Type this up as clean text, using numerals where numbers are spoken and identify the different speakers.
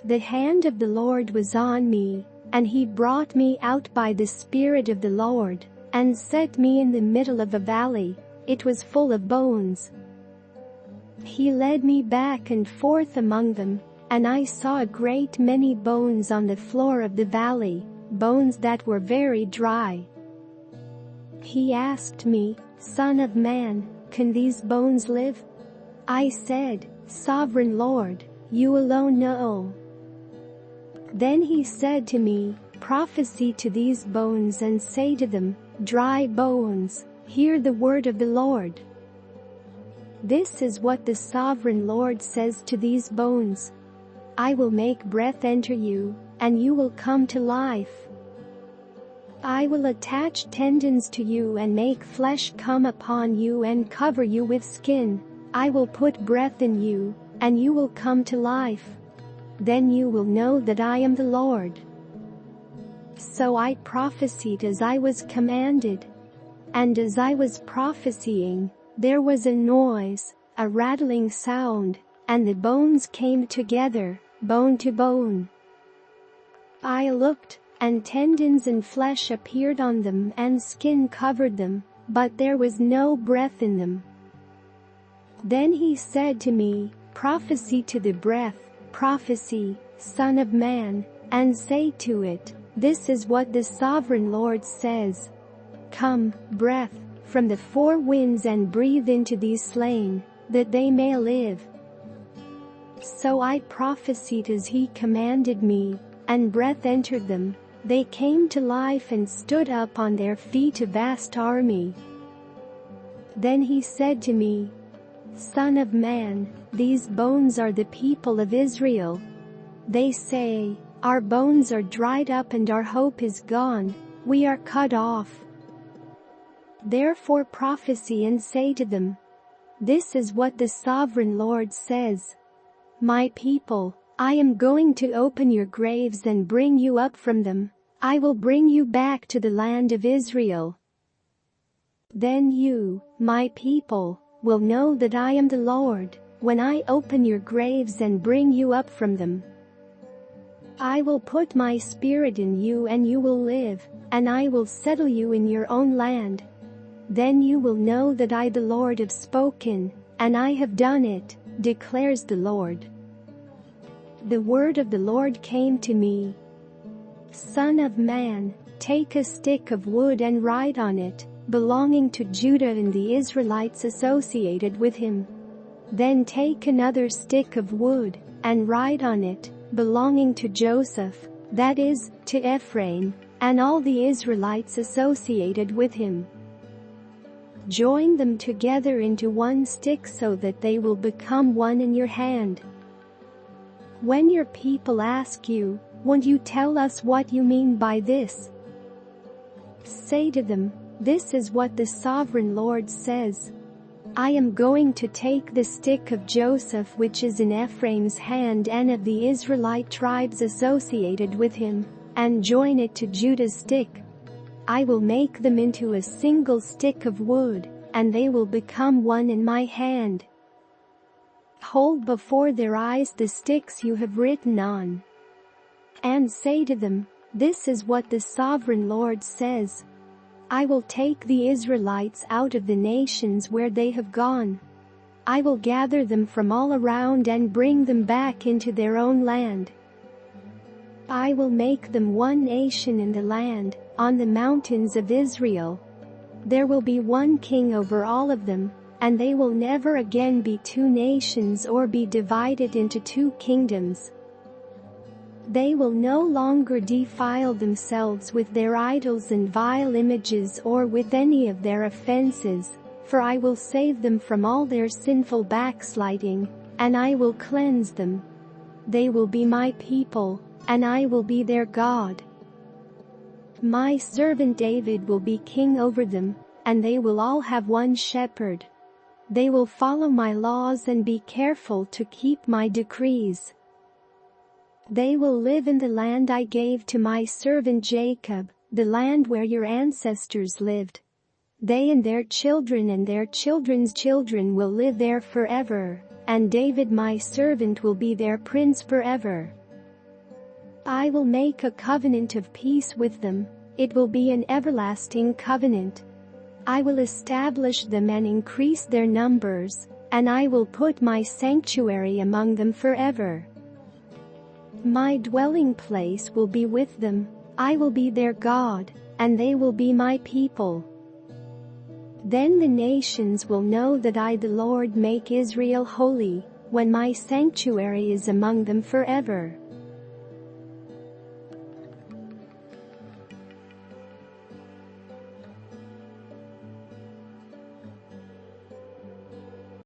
Speaker 1: The hand of the Lord was on me, and he brought me out by the Spirit of the Lord, and set me in the middle of a valley. It was full of bones. He led me back and forth among them, and I saw a great many bones on the floor of the valley, bones that were very dry. He asked me, Son of man, can these bones live? I said, Sovereign Lord, you alone know. Then he said to me, Prophesy to these bones and say to them, Dry bones, hear the word of the Lord. This is what the Sovereign Lord says to these bones. I will make breath enter you, and you will come to life. I will attach tendons to you and make flesh come upon you and cover you with skin. I will put breath in you, and you will come to life. Then you will know that I am the Lord. So I prophesied as I was commanded. And as I was prophesying, there was a noise, a rattling sound, and the bones came together, bone to bone. I looked, and tendons and flesh appeared on them and skin covered them, but there was no breath in them. Then he said to me, Prophesy to the breath, prophesy, Son of man, and say to it, This is what the Sovereign Lord says. Come, breath, from the four winds and breathe into these slain, that they may live. So I prophesied as he commanded me, and breath entered them. They came to life and stood up on their feet, a vast army. Then he said to me, Son of man, these bones are the people of Israel. They say, Our bones are dried up and our hope is gone, we are cut off. Therefore prophesy and say to them, This is what the Sovereign Lord says. My people, I am going to open your graves and bring you up from them. I will bring you back to the land of Israel. Then you, my people, will know that I am the Lord, when I open your graves and bring you up from them. I will put my spirit in you and you will live, and I will settle you in your own land. Then you will know that I the Lord have spoken, and I have done it, declares the Lord. The word of the Lord came to me. Son of man, take a stick of wood and write on it, belonging to Judah and the Israelites associated with him. Then take another stick of wood, and write on it, belonging to Joseph, that is, to Ephraim, and all the Israelites associated with him. Join them together into one stick so that they will become one in your hand. When your people ask you, Won't you tell us what you mean by this? Say to them, This is what the Sovereign Lord says. I am going to take the stick of Joseph which is in Ephraim's hand and of the Israelite tribes associated with him, and join it to Judah's stick. I will make them into a single stick of wood, and they will become one in my hand. Hold before their eyes the sticks you have written on. And say to them, This is what the Sovereign Lord says. I will take the Israelites out of the nations where they have gone. I will gather them from all around and bring them back into their own land. I will make them one nation in the land, on the mountains of Israel. There will be one king over all of them, and they will never again be two nations or be divided into two kingdoms. They will no longer defile themselves with their idols and vile images or with any of their offenses, for I will save them from all their sinful backsliding, and I will cleanse them. They will be my people, and I will be their God. My servant David will be king over them, and they will all have one shepherd. They will follow my laws and be careful to keep my decrees. They will live in the land I gave to my servant Jacob, the land where your ancestors lived. They and their children and their children's children will live there forever, and David my servant will be their prince forever. I will make a covenant of peace with them. It will be an everlasting covenant. I will establish them and increase their numbers, and I will put my sanctuary among them forever. My dwelling place will be with them. I will be their God, and they will be my people. Then the nations will know that I, the Lord, make Israel holy, when my sanctuary is among them forever.